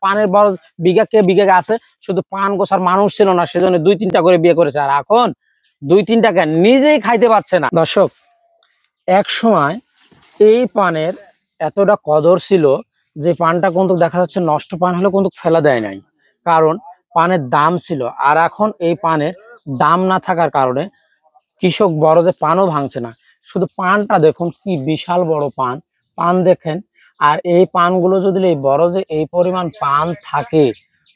পানের বড় বিঘা আছে, শুধু পান গোছার মানুষ ছিল না, সেজন্য 2-3টা করে বিয়ে করেছে। আর এখন 2-3টাকে নিজেই খাইতে পারছে না। দর্শক, এক সময় এই পানের এতটা কদর ছিল যে পানটা কিন্তু দেখা যাচ্ছে নষ্ট পান হলে কিন্তু ফেলা দেয় নাই, কারণ পানের দাম ছিল। আর এখন এই পানের দাম না থাকার কারণে কৃষক বড় যে পানও ভাঙছে না। শুধু পানটা দেখুন, কি বিশাল বড় পান, পান দেখেন। আর এই পানগুলো যদি এই বড় যে এই পরিমাণ পান থাকে,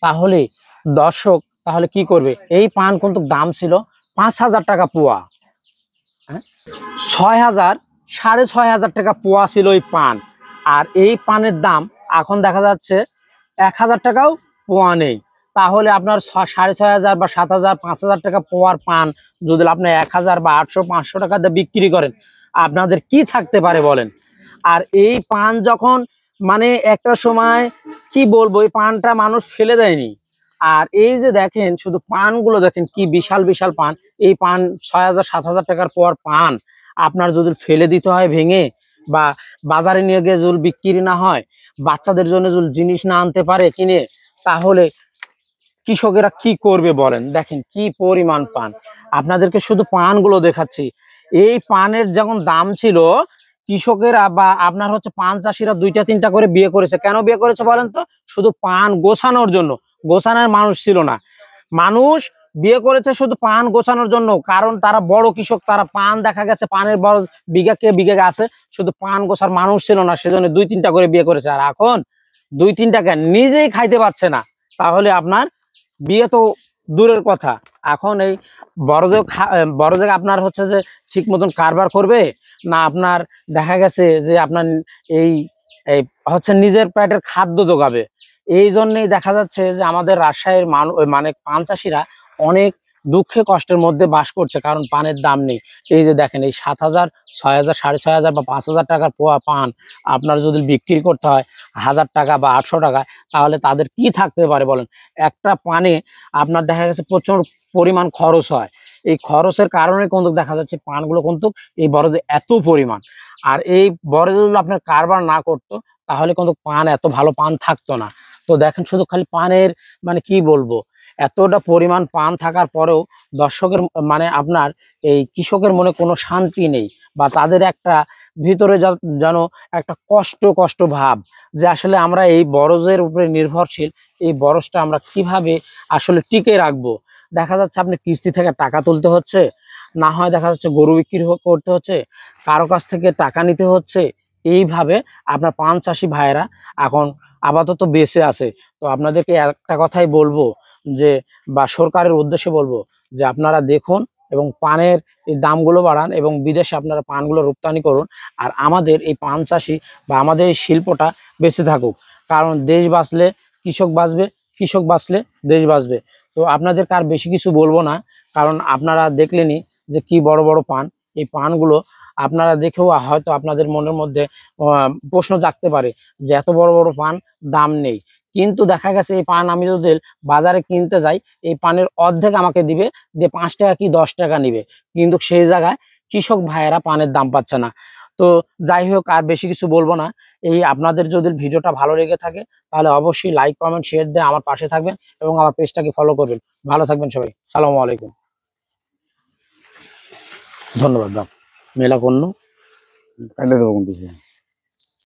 তাহলে দর্শক তাহলে কি করবে? এই পান কিন্তু দাম ছিল 5,000 টাকা পোয়া, 6,000 6,500 টাকা পোয়া ছিল এই পান। আর এই পানের দাম এখন দেখা যাচ্ছে 1,000 টাকাও পোয়া নেই। তাহলে আপনার 6,500 বা 7,000 5,000 টাকা পোয়ার পান যদি আপনি 1,000 বা 800-500 টাকা দিয়ে বিক্রি করেন, আপনাদের কি থাকতে পারে বলেন? আর এই পান যখন মানে একটা সময় কি বলবো, এই পানটা মানুষ ফেলে দেয়নি। আর এই যে দেখেন, শুধু পানগুলো দেখেন, কি বিশাল বিশাল পান। এই পান 6,000-7,000 টাকার পোয়ার পান আপনার যদি ফেলে দিতে হয় ভেঙে, বা বাজারে নিয়ে গিয়ে যদি বিক্রি না হয়, বাচ্চাদের জন্য যদি জিনিস না আনতে পারে কিনে, তাহলে কৃষকেরা কি করবে বলেন? দেখেন কি পরিমাণ পান। আপনাদেরকে শুধু পানগুলো দেখাচ্ছি। এই পানের যখন দাম ছিল, কৃষকেরা বা আপনার হচ্ছে পান চাষিরা 2-3টা করে বিয়ে করেছে। কেন বিয়ে করেছে বলেন তো? শুধু পান গোছানোর জন্য। গোছানোর মানুষ ছিল না। মানুষ বিয়ে করেছে শুধু পান গোছানোর জন্য, কারণ তারা বড় কৃষক। তারা পান দেখা গেছে পানের বড় বিঘা আছে, শুধু পান গোছার মানুষ ছিল না, সেজন্য 2-3টা করে বিয়ে করেছে। আর এখন 2-3টাকে নিজেই খাইতে পারছে না, তাহলে আপনার বিয়ে তো দূরের কথা। এখন এই বড় যে আপনার হচ্ছে যে ঠিক মতন কারবার করবে না, আপনার দেখা গেছে যে আপনার এই এই হচ্ছে নিজের পেটের খাদ্য যোগাবে। এই জন্যই দেখা যাচ্ছে যে আমাদের রাজশাহীর মানে পান চাষিরা অনেক দুঃখে কষ্টের মধ্যে বাস করছে, কারণ পানের দাম নেই। এই যে দেখেন, এই 7,000 6,000 6,500 বা 5,000 টাকার পোয়া পান আপনার যদি বিক্রি করতে হয় 1,000 টাকা বা 800 টাকা, তাহলে তাদের কি থাকতে পারে বলেন? একটা পানে আপনার দেখা গেছে প্রচুর পরিমাণ খরচ হয়। এই খরচের কারণে কিন্তু দেখা যাচ্ছে পানগুলো কিন্তু এই বড় যে এত পরিমাণ। আর এই বড় যদি আপনার কারবার না করতো, তাহলে কিন্তু পান এত ভালো পান থাকতো না। তো দেখেন, শুধু খালি পানের মানে কি বলবো, এতটা পরিমাণ পান থাকার পরেও দর্শকের মানে আপনার এই কৃষকের মনে কোনো শান্তি নেই, বা তাদের একটা ভিতরে যেন একটা কষ্ট ভাব, যে আসলে আমরা এই বরজের উপরে নির্ভরশীল। এই বরজটা আমরা কিভাবে আসলে টিকে রাখবো? দেখা যাচ্ছে আপনি কিস্তি থেকে টাকা তুলতে হচ্ছে, না হয় দেখা যাচ্ছে গরু বিক্রি করতে হচ্ছে, কারো কাছ থেকে টাকা নিতে হচ্ছে। এইভাবে আপনার পান চাষি ভাইয়েরা এখন আপাতত বেঁচে আছে। তো আপনাদেরকে একটা কথাই বলবো, যে বা সরকারের উদ্দেশ্যে বলবো, যে আপনারা দেখুন এবং পানের এই দামগুলো বাড়ান, এবং বিদেশে আপনারা পানগুলো রপ্তানি করুন। আর আমাদের এই পান চাষি বা আমাদের এই শিল্পটা বেঁচে থাকুক, কারণ দেশ বাঁচলে কৃষক বাঁচবে, কৃষক বাঁচলে দেশ বাঁচবে। তো আপনাদেরকে আর বেশি কিছু বলবো না, কারণ আপনারা দেখলেনই যে কি বড় বড় পান। এই পানগুলো আপনারা দেখেও হয়তো আপনাদের মনের মধ্যে প্রশ্ন জাগতে পারে যে এত বড় বড় পান দাম নেই। কিন্তু দেখা গেছে এই পান আমি যদি বাজারে কিনতে যাই, এই পানের অর্ধেক আমাকে দিবে, যে 5 টাকা কি 10 টাকা নিবে, কিন্তু সেই জায়গায় কৃষক ভাইয়েরা পানের দাম পাচ্ছে না। তো যাই হোক, আর বেশি কিছু বলবো না। এই আপনাদের যদি ভিডিওটা ভালো লেগে থাকে, তাহলে অবশ্যই লাইক কমেন্ট শেয়ার দিয়ে আমার পাশে থাকবেন এবং আমার পেজটাকে ফলো করবেন। ভালো থাকবেন সবাই। সালামু আলাইকুম। ধন্যবাদ। মেলা পণ্য কাইলে দেবো কিন্তু